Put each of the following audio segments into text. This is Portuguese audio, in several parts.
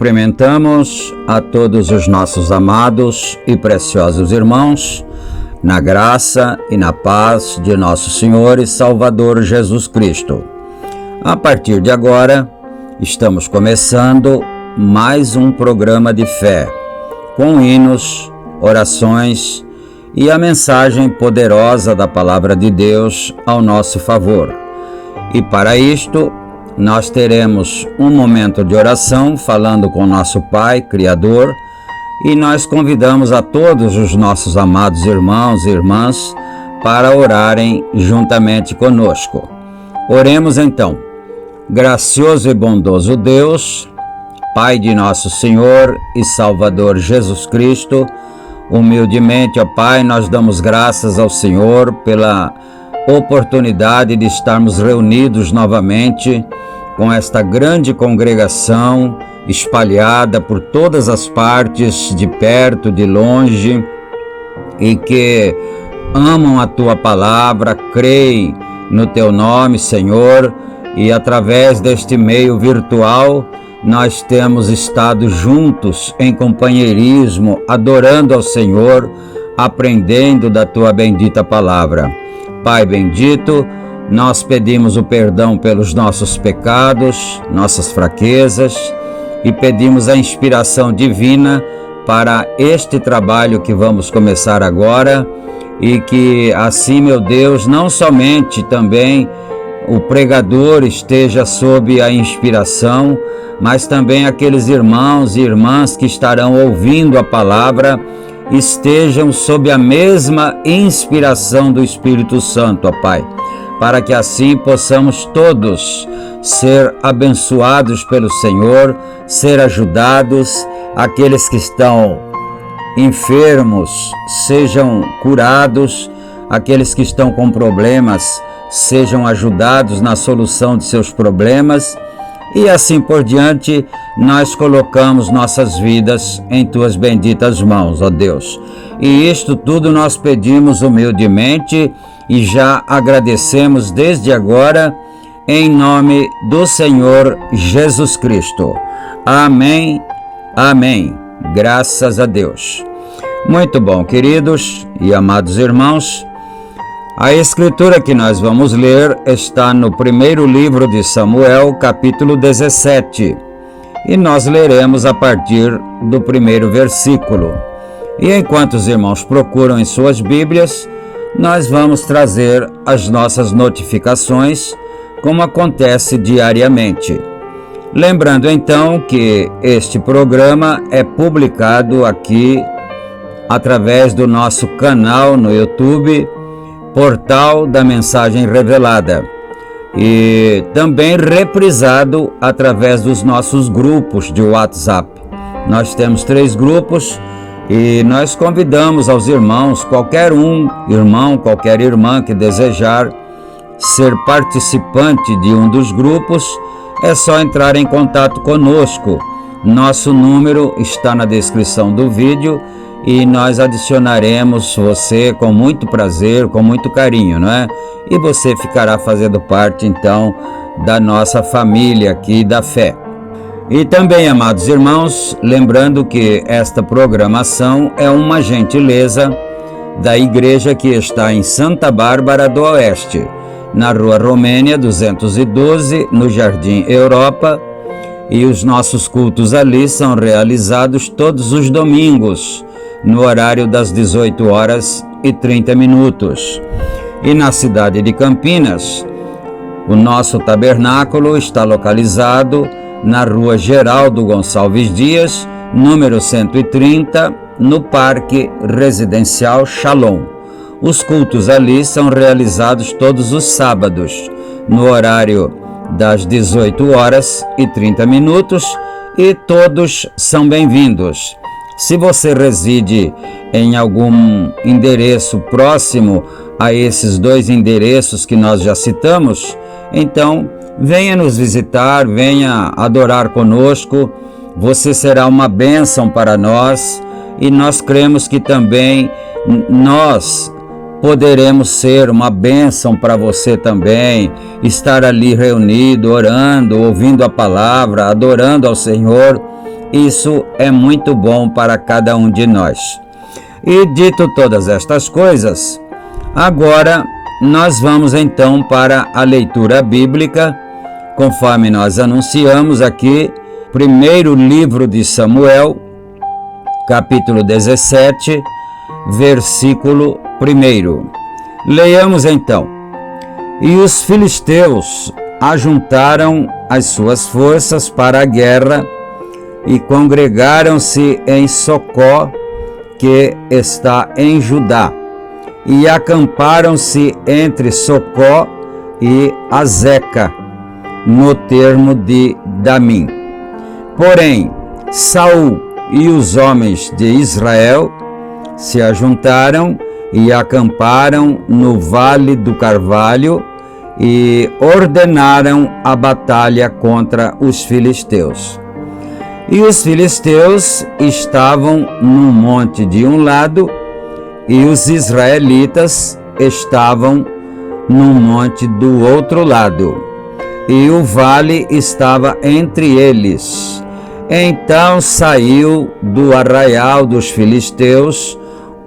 Cumprimentamos a todos os nossos amados e preciosos irmãos, na graça e na paz de nosso Senhor e Salvador Jesus Cristo. A partir de agora, estamos começando mais um programa de fé, com hinos, orações e a mensagem poderosa da Palavra de Deus ao nosso favor. E para isto, nós teremos um momento de oração falando com nosso Pai, Criador, e nós convidamos a todos os nossos amados irmãos e irmãs para orarem juntamente conosco. Oremos então. Gracioso e bondoso Deus, Pai de nosso Senhor e Salvador Jesus Cristo, humildemente, ó Pai, nós damos graças ao Senhor pela oportunidade de estarmos reunidos novamente com esta grande congregação espalhada por todas as partes, de perto, de longe, e que amam a Tua Palavra, creem no Teu nome, Senhor, e através deste meio virtual nós temos estado juntos em companheirismo, adorando ao Senhor, aprendendo da Tua bendita Palavra. Pai bendito, nós pedimos o perdão pelos nossos pecados, nossas fraquezas, e pedimos a inspiração divina para este trabalho que vamos começar agora, e que assim, meu Deus, não somente também o pregador esteja sob a inspiração, mas também aqueles irmãos e irmãs que estarão ouvindo a palavra estejam sob a mesma inspiração do Espírito Santo, ó Pai, para que assim possamos todos ser abençoados pelo Senhor, ser ajudados, aqueles que estão enfermos sejam curados, aqueles que estão com problemas sejam ajudados na solução de seus problemas, e assim por diante. Nós colocamos nossas vidas em Tuas benditas mãos, ó Deus. E isto tudo nós pedimos humildemente e já agradecemos desde agora, em nome do Senhor Jesus Cristo. Amém, amém. Graças a Deus. Muito bom, queridos e amados irmãos. A escritura que nós vamos ler está no primeiro livro de Samuel, capítulo 17, e nós leremos a partir do primeiro versículo. E enquanto os irmãos procuram em suas Bíblias, nós vamos trazer as nossas notificações, como acontece diariamente. Lembrando então que este programa é publicado aqui através do nosso canal no YouTube, Portal da Mensagem Revelada, e também reprisado através dos nossos grupos de WhatsApp. Nós temos 3 grupos e nós convidamos aos irmãos, qualquer irmão, qualquer irmã que desejar ser participante de um dos grupos, é só entrar em contato conosco. Nosso número está na descrição do vídeo e nós adicionaremos você com muito prazer, com muito carinho, não é? E você ficará fazendo parte, então, da nossa família aqui da fé. E também, amados irmãos, lembrando que esta programação é uma gentileza da igreja que está em Santa Bárbara do Oeste, na Rua Romênia 212, no Jardim Europa, e os nossos cultos ali são realizados todos os domingos, no horário das 18h30. E na cidade de Campinas, o nosso tabernáculo está localizado na Rua Geraldo Gonçalves Dias, número 130, no Parque Residencial Shalom. Os cultos ali são realizados todos os sábados, no horário das 18h30, e todos são bem-vindos. Se você reside em algum endereço próximo a esses 2 endereços que nós já citamos, então venha nos visitar, venha adorar conosco. Você será uma bênção para nós e nós cremos que também nós poderemos ser uma bênção para você também, estar ali reunido, orando, ouvindo a palavra, adorando ao Senhor. Isso é muito bom para cada um de nós. E dito todas estas coisas, agora nós vamos então para a leitura bíblica, conforme nós anunciamos aqui, primeiro livro de Samuel, capítulo 17, versículo 1. Leiamos então. E os filisteus ajuntaram as suas forças para a guerra e congregaram-se em Socó, que está em Judá, e acamparam-se entre Socó e Azeca, no termo de Damim. Porém, Saul e os homens de Israel se ajuntaram e acamparam no Vale do Carvalho e ordenaram a batalha contra os filisteus. E os filisteus estavam num monte de um lado, e os israelitas estavam num monte do outro lado, e o vale estava entre eles. Então saiu do arraial dos filisteus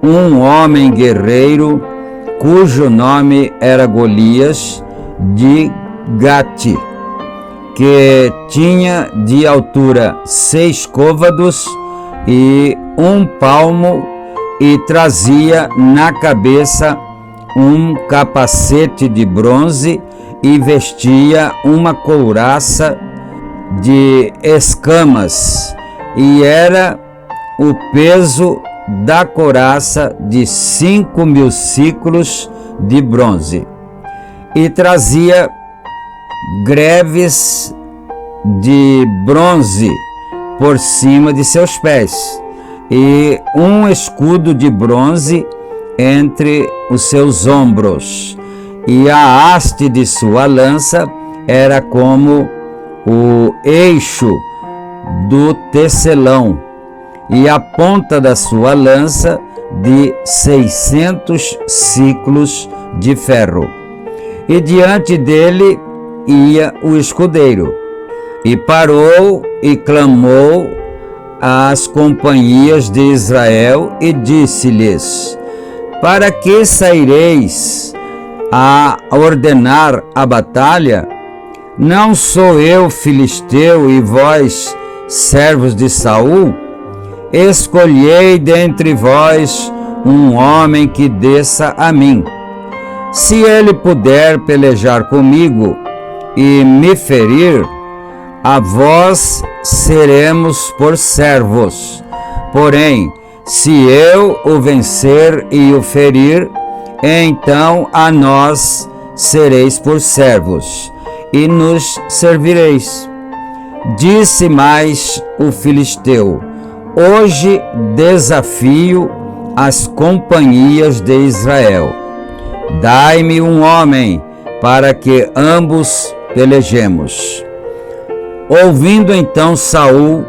um homem guerreiro, cujo nome era Golias, de Gate, que tinha de altura 6 côvados e 1 palmo, e trazia na cabeça um capacete de bronze e vestia uma couraça de escamas, e era o peso da couraça de 5.000 siclos de bronze, e trazia greves de bronze por cima de seus pés, e um escudo de bronze entre os seus ombros, e a haste de sua lança era como o eixo do tecelão, e a ponta da sua lança de 600 siclos de ferro. E diante dele ia o escudeiro, e parou e clamou às companhias de Israel e disse-lhes: para que saireis a ordenar a batalha? Não sou eu filisteu e vós servos de Saul? Escolhei dentre vós um homem que desça a mim. Se ele puder pelejar comigo e me ferir, a vós seremos por servos. Porém, se eu o vencer e o ferir, então a nós sereis por servos, e nos servireis. Disse mais o filisteu: hoje desafio as companhias de Israel. Dai-me um homem para que ambos pelejemos. Ouvindo então Saul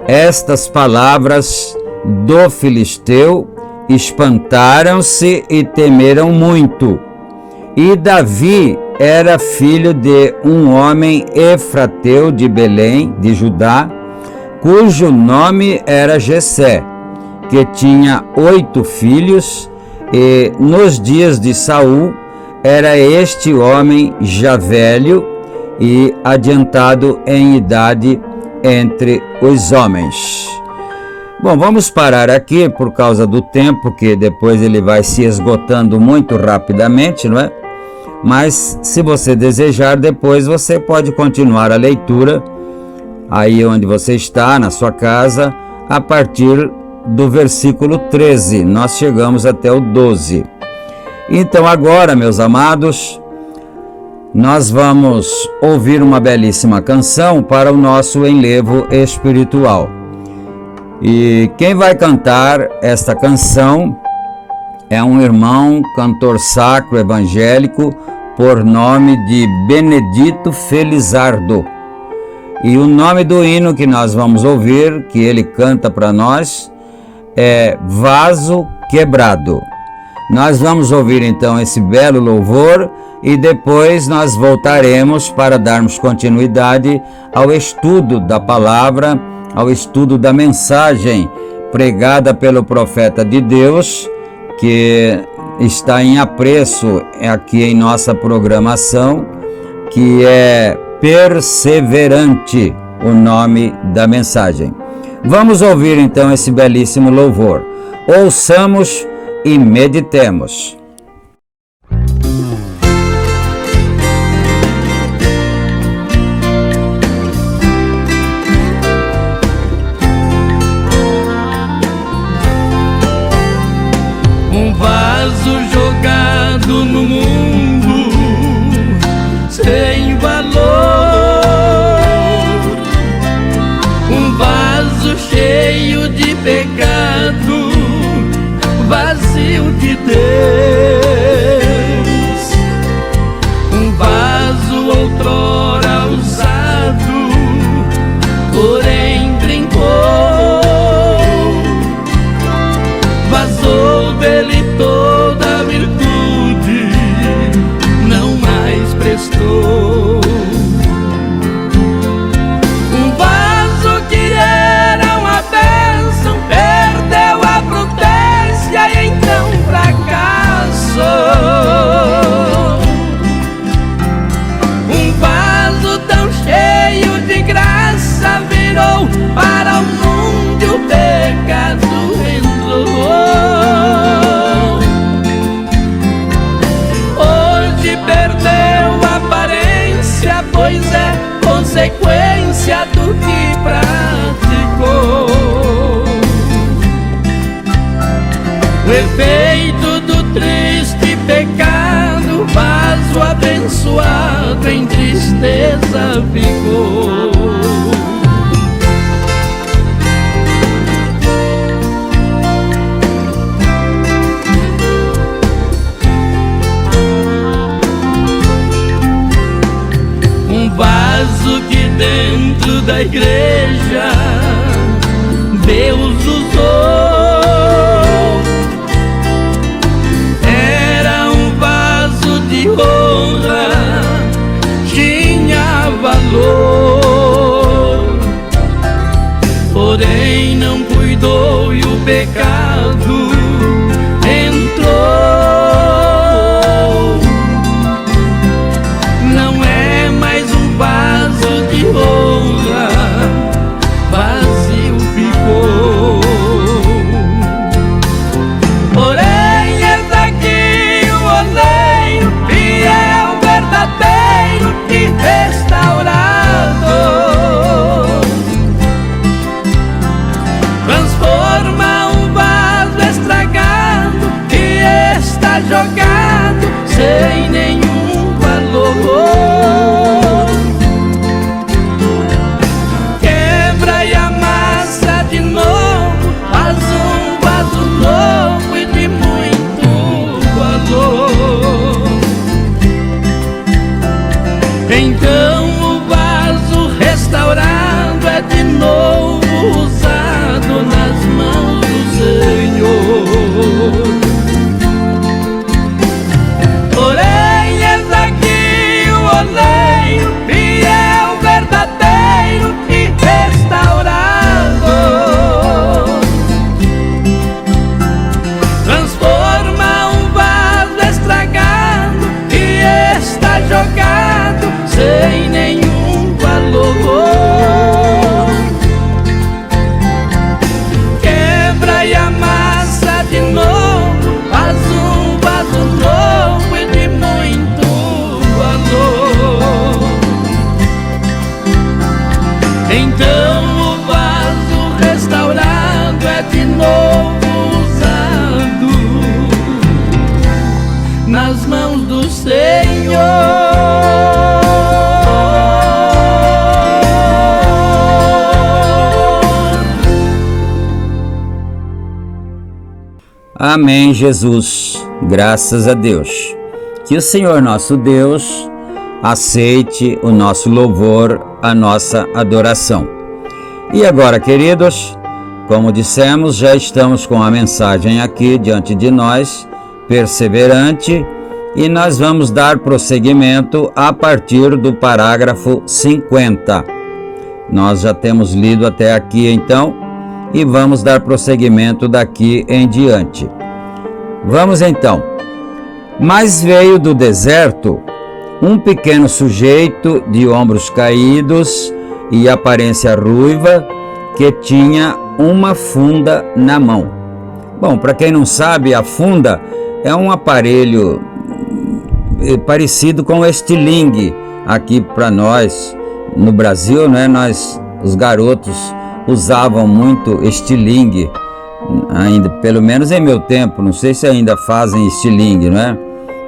estas palavras do filisteu, espantaram-se e temeram muito. E Davi era filho de um homem efrateu de Belém, de Judá, cujo nome era Jessé, que tinha 8 filhos, e nos dias de Saul era este homem já velho e adiantado em idade entre os homens. Bom, vamos parar aqui por causa do tempo, que depois ele vai se esgotando muito rapidamente, não é? Mas se você desejar, depois você pode continuar a leitura aí onde você está, na sua casa, a partir do versículo 13. Nós chegamos até o 12. Então agora, meus amados, nós vamos ouvir uma belíssima canção para o nosso enlevo espiritual. E quem vai cantar esta canção é um irmão cantor sacro evangélico por nome de Benedito Felizardo. E o nome do hino que nós vamos ouvir, que ele canta para nós, é Vaso Quebrado. Nós vamos ouvir então esse belo louvor e depois nós voltaremos para darmos continuidade ao estudo da palavra, ao estudo da mensagem pregada pelo profeta de Deus, que está em apreço aqui em nossa programação, que é Perseverante, o nome da mensagem. Vamos ouvir então esse belíssimo louvor. Ouçamos e meditemos. Um vaso jogado no mundo sem valor, um vaso cheio de pecado, vazio de Deus, um vaso outrora usado, porém brincou, vazou dele toda a virtude, não mais prestou. Um vaso que era uma bênção, perdeu a prudência e então pra cá efeito do triste pecado, vaso abençoado em tristeza ficou. Um vaso que dentro da igreja Deus usou. Honra tinha valor, porém não cuidou e o pecado entrou. Não é mais um vaso de honra, vazio ficou. Porém está aqui o oleiro fiel, verdadeiro e restaurado, transforma um vaso estragado que está jogado sem nenhum valor. Quebra e amassa de novo, faz um vaso novo e de muito valor. Então o vaso restaurado é de novo usado nas mãos do Senhor. Porém eis aqui o oleiro fiel, verdadeiro e restaurado, transforma um vaso estragado que está jogado sem nenhum valor. Quebra e amassa de novo, faz um vaso novo e de muito valor. Então o vaso restaurado é de novo usado nas mãos do Senhor. Amém, Jesus. Graças a Deus. Que o Senhor nosso Deus aceite o nosso louvor, a nossa adoração. E agora, queridos, como dissemos, já estamos com a mensagem aqui diante de nós, perseverante, e nós vamos dar prosseguimento a partir do parágrafo 50. Nós já temos lido até aqui, então, e vamos dar prosseguimento daqui em diante. Vamos então. Mas veio do deserto um pequeno sujeito de ombros caídos e aparência ruiva, que tinha uma funda na mão. Bom, para quem não sabe, a funda é um aparelho parecido com o estilingue aqui para nós no Brasil, né? Os garotos usavam muito estilingue, ainda, pelo menos em meu tempo, não sei se ainda fazem estilingue, não é?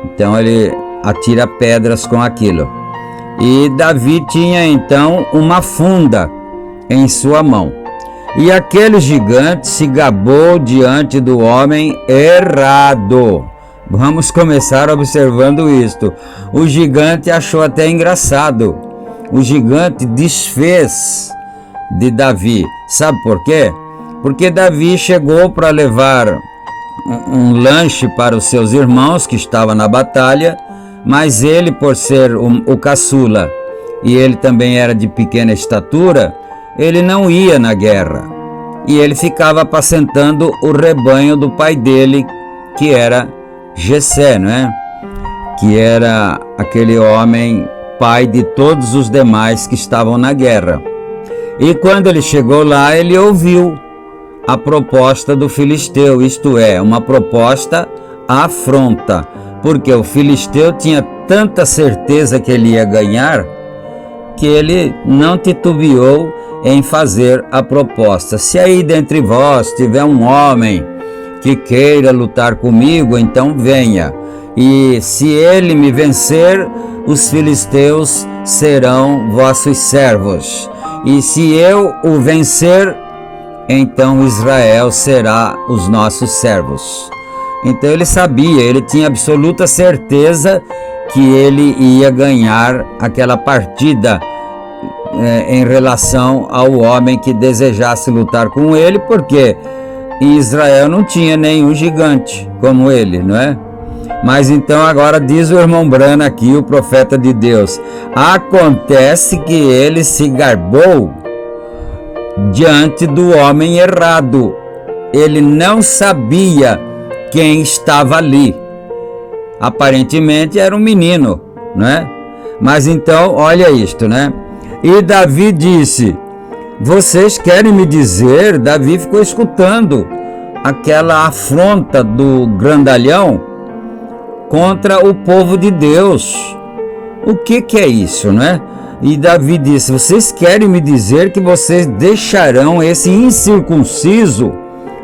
Então ele atira pedras com aquilo. E Davi tinha então uma funda em sua mão. E aquele gigante se gabou diante do homem errado. Vamos começar observando isto. O gigante achou até engraçado. O gigante desfez de Davi. Sabe por quê? Porque Davi chegou para levar um lanche para os seus irmãos que estavam na batalha, mas ele, por ser o caçula, e ele também era de pequena estatura, ele não ia na guerra. E ele ficava apacentando o rebanho do pai dele, que era Jessé, não é? Que era aquele homem pai de todos os demais que estavam na guerra. E quando ele chegou lá, ele ouviu a proposta do filisteu, isto é, uma proposta afronta, porque o filisteu tinha tanta certeza que ele ia ganhar, que ele não titubeou em fazer a proposta. Se aí dentre vós tiver um homem que queira lutar comigo, então venha. E se ele me vencer, os filisteus serão vossos servos. E se eu o vencer, então Israel será os nossos servos. Então ele sabia, ele tinha absoluta certeza que ele ia ganhar aquela partida em relação ao homem que desejasse lutar com ele, porque em Israel não tinha nenhum gigante como ele, não é? Mas então agora diz o irmão Brana aqui, o profeta de Deus, acontece que ele se garbou diante do homem errado. Ele não sabia quem estava ali. Aparentemente era um menino, né? Mas então, olha isto, né? E Davi disse, vocês querem me dizer, Davi ficou escutando aquela afronta do grandalhão contra o povo de Deus. O que é isso, né? E Davi disse, vocês querem me dizer que vocês deixarão esse incircunciso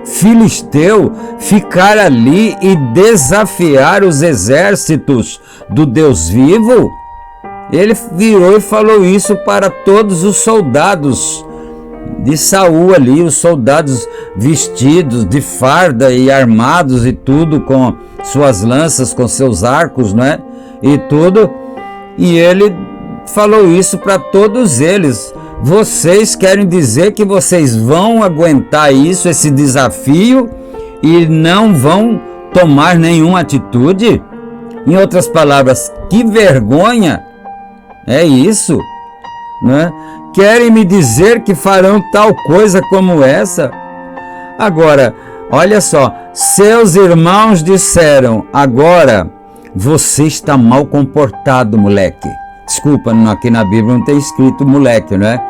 filisteu ficar ali e desafiar os exércitos do Deus vivo? Ele virou e falou isso para todos os soldados de Saul ali, os soldados vestidos de farda e armados e tudo, com suas lanças, com seus arcos, né? E tudo. E ele falou isso para todos eles. Vocês querem dizer que vocês vão aguentar isso, esse desafio, e não vão tomar nenhuma atitude? Em outras palavras, que vergonha é isso, né? Querem me dizer que farão tal coisa como essa? Agora, olha só, seus irmãos disseram, agora você está mal comportado, moleque. Desculpa, aqui na Bíblia não tem escrito moleque, né?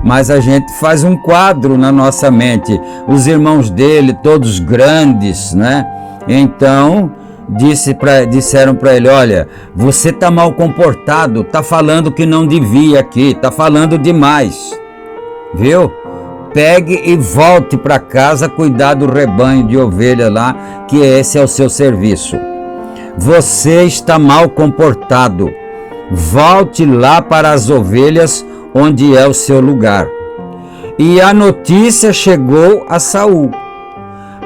Mas a gente faz um quadro na nossa mente. Os irmãos dele, todos grandes, né? Então, disseram para ele, olha, você está mal comportado, está falando que não devia aqui, está falando demais, viu? Pegue e volte para casa cuidar do rebanho de ovelha lá, que esse é o seu serviço. Você está mal comportado. Volte lá para as ovelhas, onde é o seu lugar. E a notícia chegou a Saul.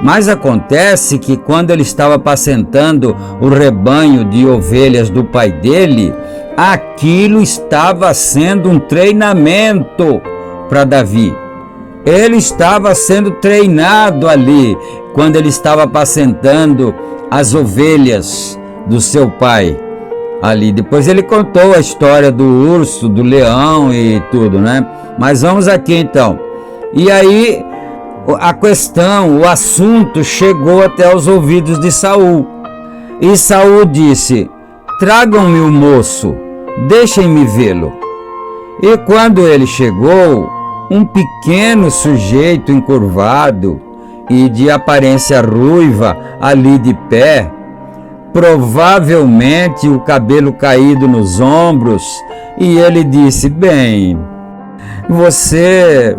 Mas acontece que quando ele estava apacentando o rebanho de ovelhas do pai dele, aquilo estava sendo um treinamento para Davi. Ele estava sendo treinado ali, quando ele estava apacentando as ovelhas do seu pai. Ali, depois ele contou a história do urso, do leão e tudo, né? Mas vamos aqui então. E aí a questão, o assunto chegou até os ouvidos de Saul. E Saul disse, tragam-me o moço, deixem-me vê-lo. E quando ele chegou, um pequeno sujeito encurvado e de aparência ruiva ali de pé, provavelmente o cabelo caído nos ombros, e ele disse, bem, você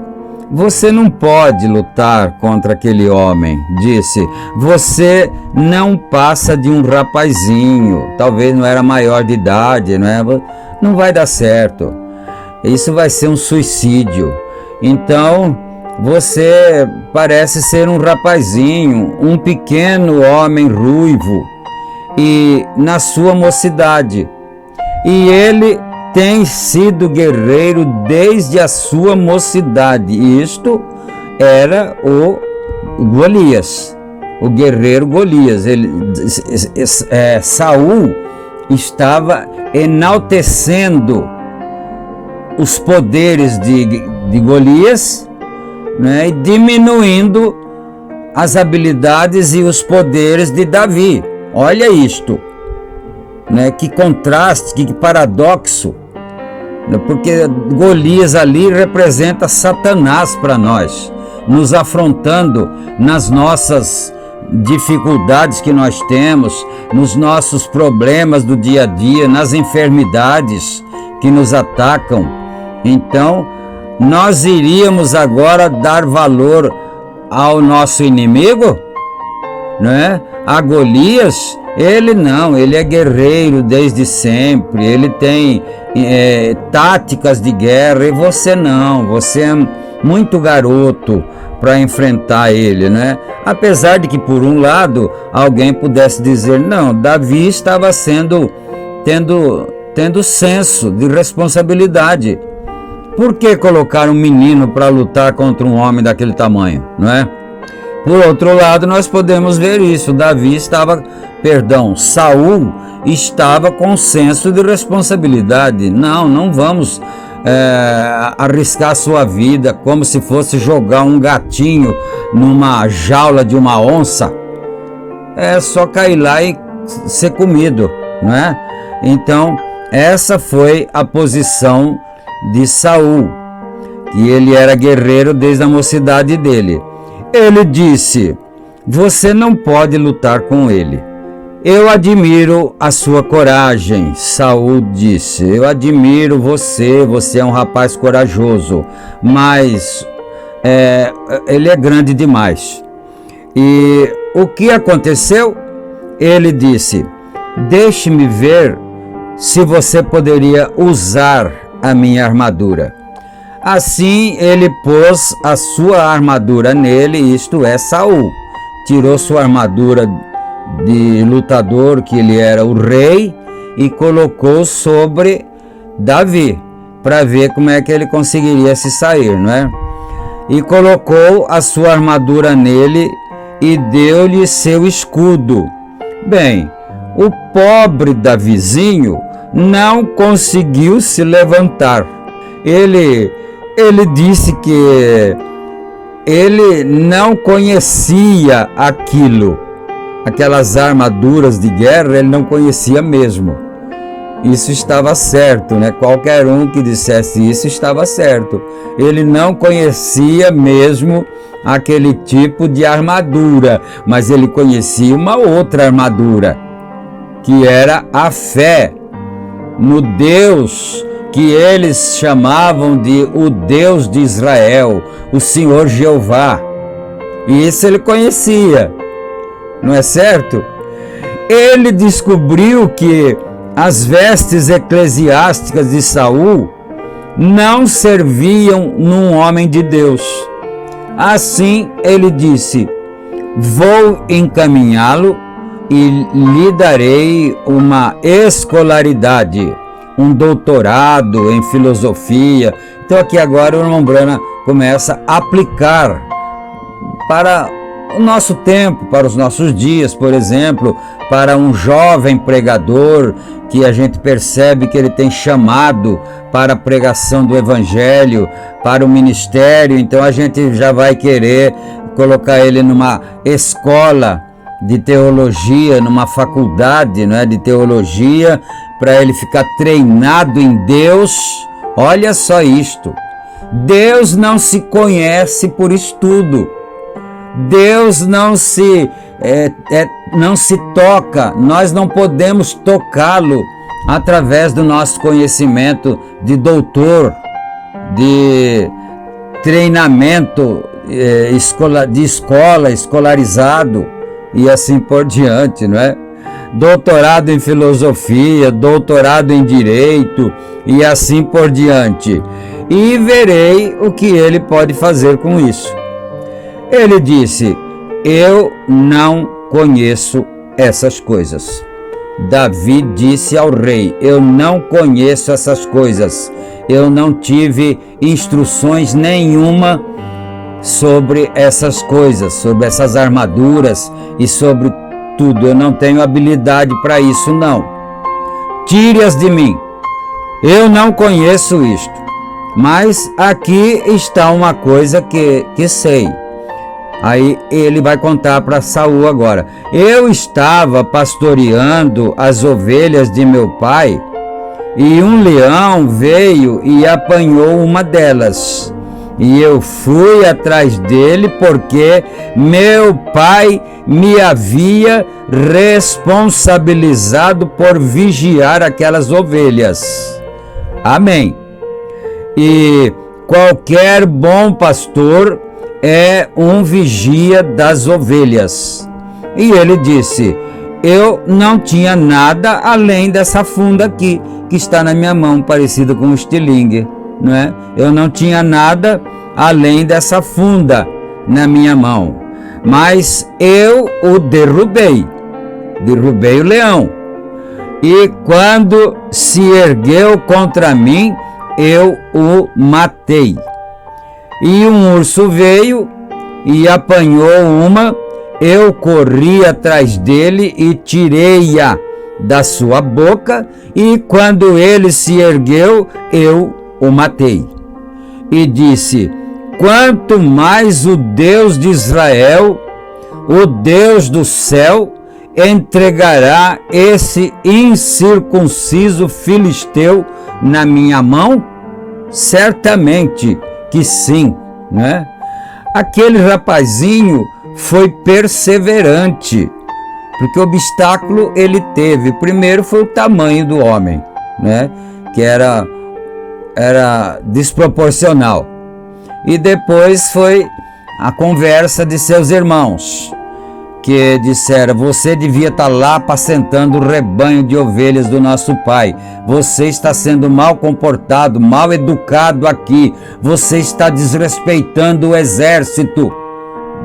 não pode lutar contra aquele homem, disse, você não passa de um rapazinho, talvez não era maior de idade, não vai dar certo, isso vai ser um suicídio, então você parece ser um rapazinho, um pequeno homem ruivo, e na sua mocidade, e ele tem sido guerreiro desde a sua mocidade. E isto era o Golias, o guerreiro Golias. Saul estava enaltecendo os poderes de Golias, né, e diminuindo as habilidades e os poderes de Davi. Olha isto, né? Que contraste, que paradoxo, né? Porque Golias ali representa Satanás para nós, nos afrontando nas nossas dificuldades que nós temos, nos nossos problemas do dia a dia, nas enfermidades que nos atacam. Então, nós iríamos agora dar valor ao nosso inimigo? né? A Golias, ele não, ele é guerreiro desde sempre, ele tem táticas de guerra, e você não, você é muito garoto para enfrentar ele, né? Apesar de que, por um lado, alguém pudesse dizer, não, Davi estava tendo senso de responsabilidade. Por que colocar um menino para lutar contra um homem daquele tamanho, não é? Por outro lado, nós podemos ver isso. Saul estava com senso de responsabilidade. Não vamos arriscar sua vida como se fosse jogar um gatinho numa jaula de uma onça. É só cair lá e ser comido, não é? Então, essa foi a posição de Saul, que ele era guerreiro desde a mocidade dele. Ele disse: você não pode lutar com ele. Eu admiro a sua coragem. Saul disse: eu admiro você é um rapaz corajoso, mas ele é grande demais. E o que aconteceu? Ele disse: deixe-me ver se você poderia usar a minha armadura. Assim ele pôs a sua armadura nele, isto é, Saul. Tirou sua armadura de lutador, que ele era o rei, e colocou sobre Davi, para ver como é que ele conseguiria se sair, não é? E colocou a sua armadura nele e deu-lhe seu escudo. Bem, o pobre Davizinho não conseguiu se levantar. Ele disse que ele não conhecia aquelas armaduras de guerra, ele não conhecia mesmo. Isso estava certo, né? Qualquer um que dissesse isso estava certo. Ele não conhecia mesmo aquele tipo de armadura, mas ele conhecia uma outra armadura, que era a fé no Deus que eles chamavam de o Deus de Israel, o Senhor Jeová. E isso ele conhecia, não é certo? Ele descobriu que as vestes eclesiásticas de Saul não serviam num homem de Deus. Assim ele disse: vou encaminhá-lo e lhe darei uma escolaridade, um doutorado em filosofia. Então aqui agora o irmão Brana começa a aplicar para o nosso tempo, para os nossos dias, por exemplo, para um jovem pregador que a gente percebe que ele tem chamado para a pregação do evangelho, para o ministério. Então a gente já vai querer colocar ele numa escola de teologia, numa faculdade, não é, de teologia, para ele ficar treinado em Deus. Olha só isto. Deus não se conhece por estudo. Deus não se toca. Nós não podemos tocá-lo através do nosso conhecimento de doutor, de treinamento escolarizado e assim por diante, não é? Doutorado em filosofia, doutorado em direito e assim por diante. E verei o que ele pode fazer com isso. Ele disse: eu não conheço essas coisas. Davi disse ao rei: eu não conheço essas coisas. Eu não tive instruções nenhuma sobre essas coisas, sobre essas armaduras e sobre tudo. Eu não tenho habilidade para isso, não. Tire-as de mim. Eu não conheço isto. Mas aqui está uma coisa que sei. Aí ele vai contar para Saul agora: eu estava pastoreando as ovelhas de meu pai, e um leão veio e apanhou uma delas. E eu fui atrás dele porque meu pai me havia responsabilizado por vigiar aquelas ovelhas. Amém. E qualquer bom pastor é um vigia das ovelhas. E ele disse: eu não tinha nada além dessa funda aqui, que está na minha mão, parecido com um estilingue, não é? Eu não tinha nada além dessa funda na minha mão, mas eu o derrubei o leão, e quando se ergueu contra mim, eu o matei. E um urso veio e apanhou uma, eu corri atrás dele e tirei-a da sua boca, e quando ele se ergueu, eu o matei. E disse: quanto mais o Deus de Israel, o Deus do céu, entregará esse incircunciso filisteu na minha mão? Certamente que sim, né? Aquele rapazinho foi perseverante, porque o obstáculo ele teve. Primeiro foi o tamanho do homem, né? Que era desproporcional. E depois foi a conversa de seus irmãos, que disseram: você devia estar lá apacentando o rebanho de ovelhas do nosso pai. Você está sendo mal comportado, mal educado aqui. Você está desrespeitando o exército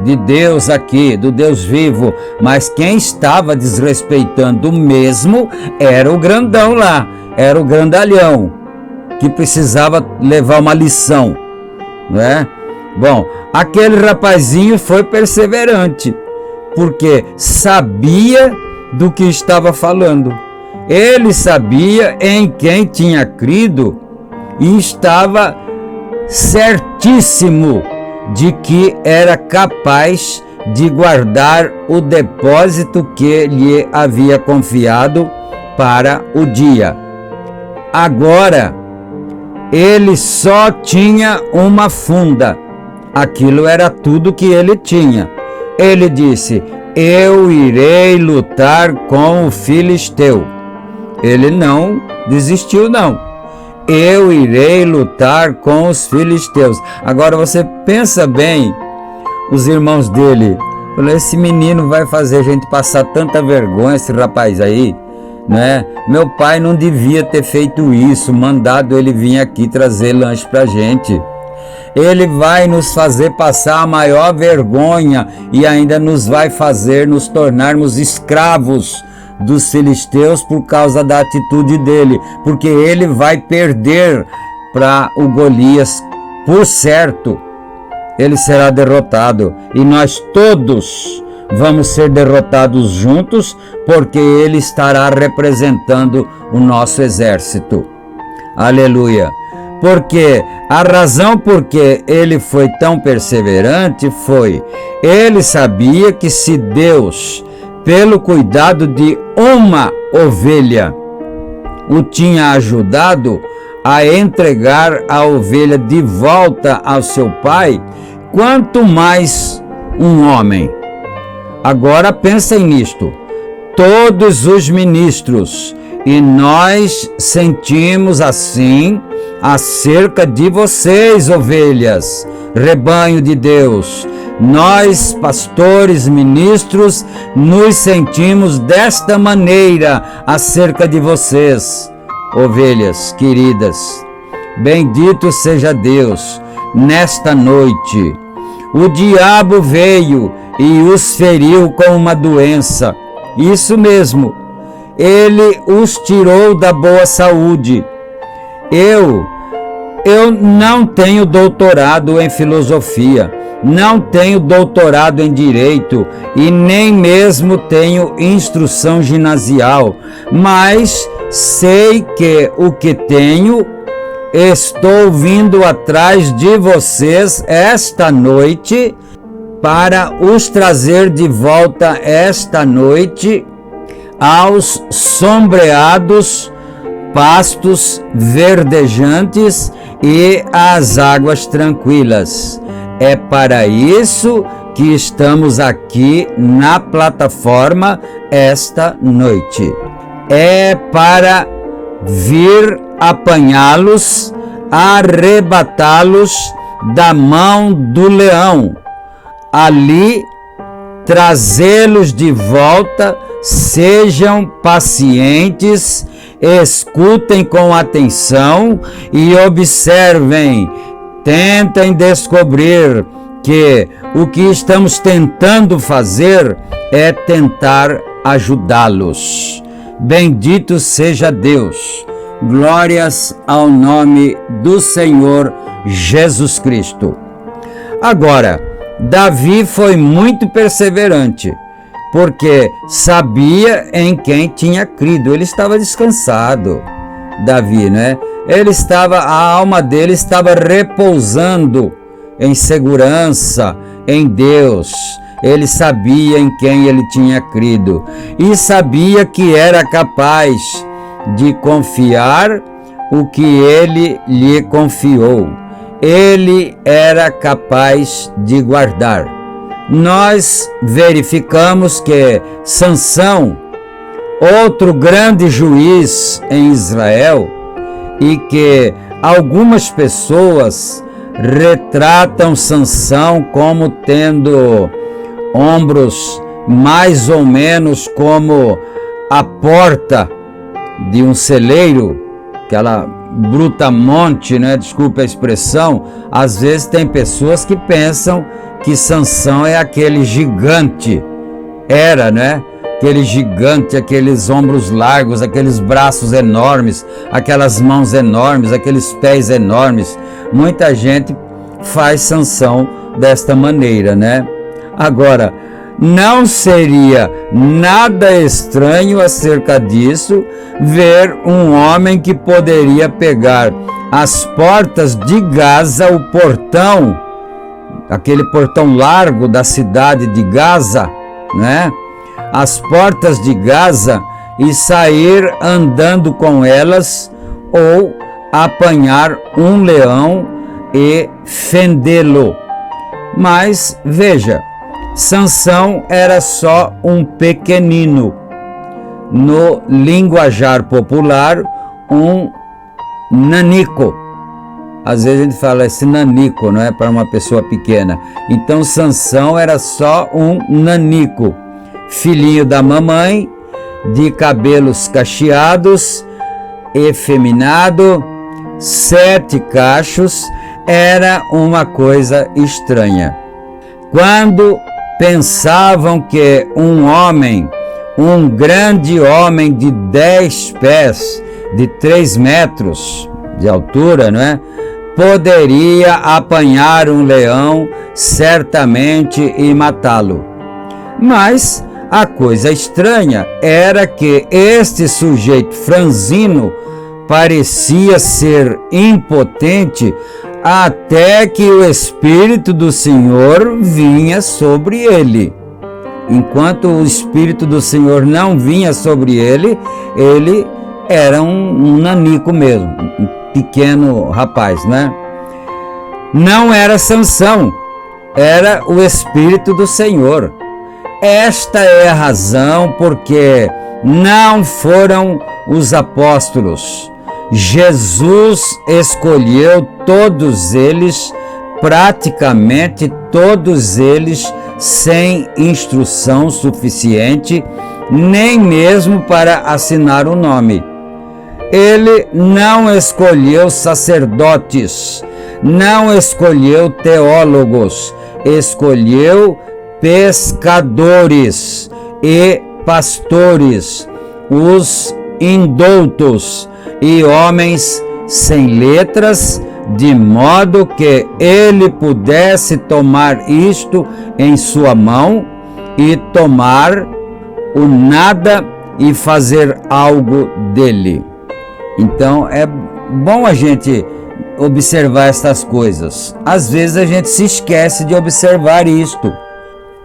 de Deus aqui, do Deus vivo. Mas quem estava desrespeitando mesmo era o grandão lá, era o grandalhão, que precisava levar uma lição, né? Bom, aquele rapazinho foi perseverante, porque sabia do que estava falando. Ele sabia em quem tinha crido e estava certíssimo de que era capaz de guardar o depósito que lhe havia confiado para o dia. Agora, ele só tinha uma funda. Aquilo era tudo que ele tinha. Ele disse: eu irei lutar com o filisteu. Ele não desistiu, não. Eu irei lutar com os filisteus. Agora você pensa bem, os irmãos dele, esse menino vai fazer a gente passar tanta vergonha, esse rapaz aí, né? Meu pai não devia ter feito isso, mandado ele vir aqui trazer lanche pra gente. Ele vai nos fazer passar a maior vergonha e ainda nos vai fazer nos tornarmos escravos dos filisteus por causa da atitude dele, porque ele vai perder para o Golias, por certo. Ele será derrotado e nós todos vamos ser derrotados juntos, porque ele estará representando o nosso exército. Aleluia! Porque a razão por que ele foi tão perseverante foi: ele sabia que se Deus, pelo cuidado de uma ovelha, o tinha ajudado a entregar a ovelha de volta ao seu pai, quanto mais um homem. Agora pensem nisto: todos os ministros, e nós sentimos assim acerca de vocês, ovelhas, rebanho de Deus. Nós, pastores, ministros, nos sentimos desta maneira acerca de vocês, ovelhas queridas. Bendito seja Deus. Nesta noite, o diabo veio e os feriu com uma doença. Isso mesmo, ele os tirou da boa saúde. Eu não tenho doutorado em filosofia, não tenho doutorado em direito e nem mesmo tenho instrução ginasial, mas sei que o que tenho, estou vindo atrás de vocês esta noite para os trazer de volta esta noite aos sombreados pastos verdejantes e às águas tranquilas. É para isso que estamos aqui na plataforma esta noite. É para vir apanhá-los, arrebatá-los da mão do leão. Ali trazê-los de volta. Sejam pacientes, escutem com atenção e observem. Tentem descobrir que o que estamos tentando fazer é tentar ajudá-los. Bendito seja Deus. Glórias ao nome do Senhor Jesus Cristo. Agora, Davi foi muito perseverante, porque sabia em quem tinha crido. Ele estava descansado, Davi, né? A alma dele estava repousando em segurança em Deus. Ele sabia em quem ele tinha crido e sabia que era capaz de confiar o que ele lhe confiou. Ele era capaz de guardar. Nós verificamos que Sansão, outro grande juiz em Israel, e que algumas pessoas retratam Sansão como tendo ombros mais ou menos como a porta de um celeiro, aquela brutamonte, né? Desculpa a expressão. Às vezes tem pessoas que pensam que Sansão é aquele gigante, era, né? Aquele gigante, aqueles ombros largos, aqueles braços enormes, aquelas mãos enormes, aqueles pés enormes. Muita gente faz Sansão desta maneira, né? Agora, não seria nada estranho acerca disso ver um homem que poderia pegar as portas de Gaza, o portão, aquele portão largo da cidade de Gaza, né? As portas de Gaza, e sair andando com elas, ou apanhar um leão e fendê-lo. Mas veja, Sansão era só um pequenino. No linguajar popular, um nanico. Às vezes a gente fala esse nanico, não é? Para uma pessoa pequena. Então Sansão era só um nanico, filhinho da mamãe, de cabelos cacheados, efeminado, 7 cachos. Era uma coisa estranha. Quando pensavam que um homem, um grande homem de 10 pés, de 3 metros de altura, não é? Poderia apanhar um leão certamente e matá-lo. Mas a coisa estranha era que este sujeito franzino parecia ser impotente até que o Espírito do Senhor vinha sobre ele. Enquanto o Espírito do Senhor não vinha sobre ele, ele era um nanico mesmo, um pequeno rapaz, né? Não era Sansão, era o Espírito do Senhor. Esta é a razão porque não foram os apóstolos. Jesus escolheu todos eles, praticamente todos eles, sem instrução suficiente, nem mesmo para assinar o nome. Ele não escolheu sacerdotes, não escolheu teólogos, escolheu pescadores e pastores, os indoutos e homens sem letras, de modo que ele pudesse tomar isto em sua mão e tomar o nada e fazer algo dele. Então é bom a gente observar estas coisas. Às vezes a gente se esquece de observar isto.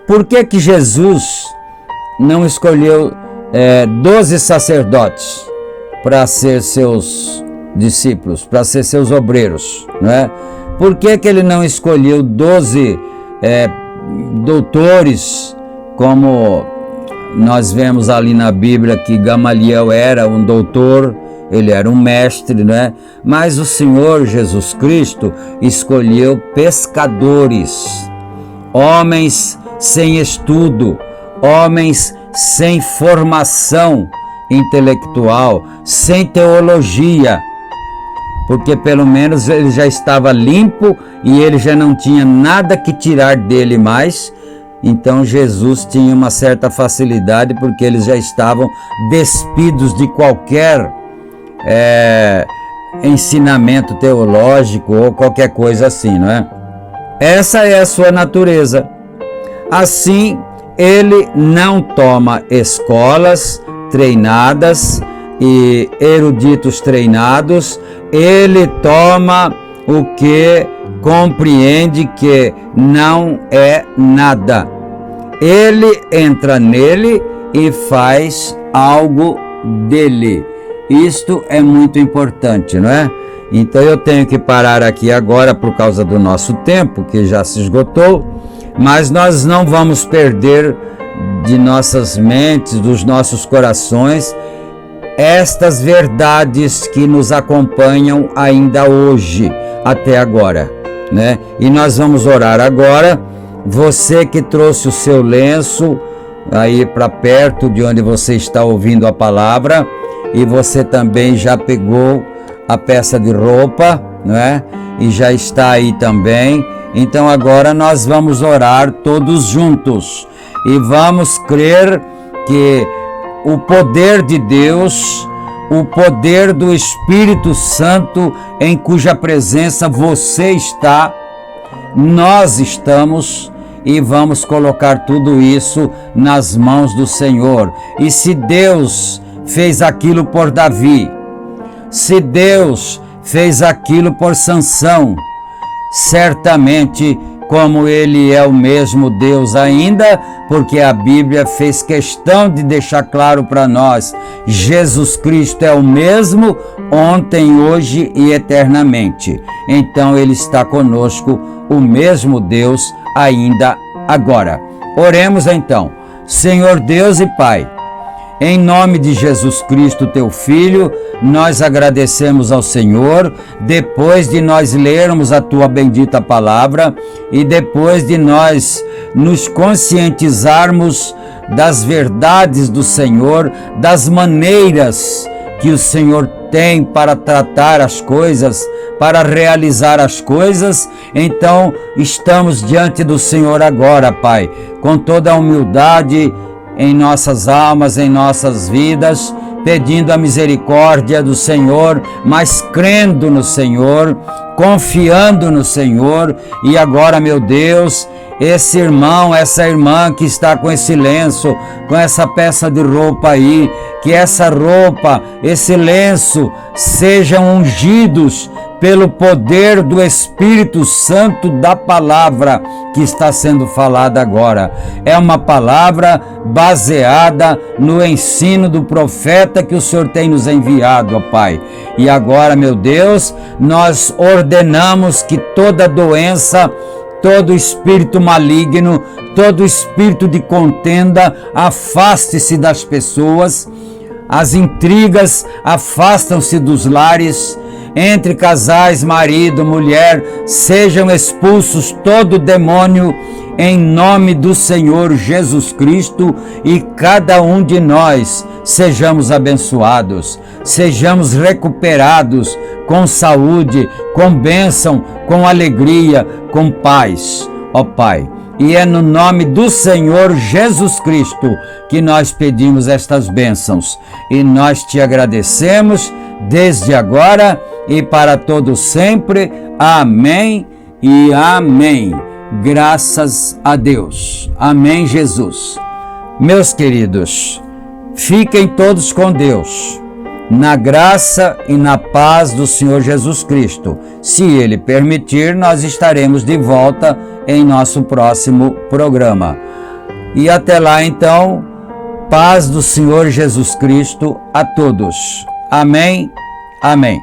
Por que que Jesus não escolheu 12 sacerdotes para ser seus discípulos, para ser seus obreiros, não é? Por que que ele não escolheu 12 doutores, como nós vemos ali na Bíblia que Gamaliel era um doutor, ele era um mestre, né? Mas o Senhor Jesus Cristo escolheu pescadores, homens sem estudo, homens sem formação intelectual, sem teologia, porque pelo menos ele já estava limpo e ele já não tinha nada que tirar dele mais. Então Jesus tinha uma certa facilidade, porque eles já estavam despidos de qualquer ensinamento teológico ou qualquer coisa assim, não é? Essa é a sua natureza. Assim, ele não toma escolas treinadas e eruditos treinados, ele toma o que compreende que não é nada. Ele entra nele e faz algo dele. Isto é muito importante, não é? Então eu tenho que parar aqui agora por causa do nosso tempo, que já se esgotou, mas nós não vamos perder de nossas mentes, dos nossos corações, estas verdades que nos acompanham ainda hoje, até agora, né? E nós vamos orar agora. Você que trouxe o seu lenço aí para perto de onde você está ouvindo a palavra, e você também já pegou a peça de roupa, né? E já está aí também. Então agora nós vamos orar todos juntos e vamos crer que o poder de Deus, o poder do Espírito Santo, em cuja presença você está, nós estamos, e vamos colocar tudo isso nas mãos do Senhor. E se Deus fez aquilo por Davi, se Deus fez aquilo por Sansão, certamente, como ele é o mesmo Deus ainda, porque a Bíblia fez questão de deixar claro para nós, Jesus Cristo é o mesmo ontem, hoje e eternamente. Então ele está conosco, o mesmo Deus ainda agora. Oremos então. Senhor Deus e Pai, em nome de Jesus Cristo, teu Filho, nós agradecemos ao Senhor, depois de nós lermos a tua bendita palavra e depois de nós nos conscientizarmos das verdades do Senhor, das maneiras que o Senhor tem para tratar as coisas, para realizar as coisas. Então estamos diante do Senhor agora, Pai, com toda a humildade em nossas almas, em nossas vidas, pedindo a misericórdia do Senhor, mas crendo no Senhor, confiando no Senhor. E agora, meu Deus, esse irmão, essa irmã que está com esse lenço, com essa peça de roupa aí, que essa roupa, esse lenço sejam ungidos pelo poder do Espírito Santo da palavra que está sendo falada agora. É uma palavra baseada no ensino do profeta que o Senhor tem nos enviado, ó Pai. E agora, meu Deus, nós ordenamos que toda doença, todo espírito maligno, todo espírito de contenda, afaste-se das pessoas, as intrigas afastam-se dos lares, entre casais, marido, mulher, sejam expulsos todo demônio em nome do Senhor Jesus Cristo, e cada um de nós sejamos abençoados, sejamos recuperados com saúde, com bênção, com alegria, com paz, ó Pai. E é no nome do Senhor Jesus Cristo que nós pedimos estas bênçãos. E nós te agradecemos desde agora e para todo sempre. Amém e amém. Graças a Deus. Amém, Jesus. Meus queridos, fiquem todos com Deus, na graça e na paz do Senhor Jesus Cristo. Se Ele permitir, nós estaremos de volta em nosso próximo programa. E até lá, então, paz do Senhor Jesus Cristo a todos. Amém, amém.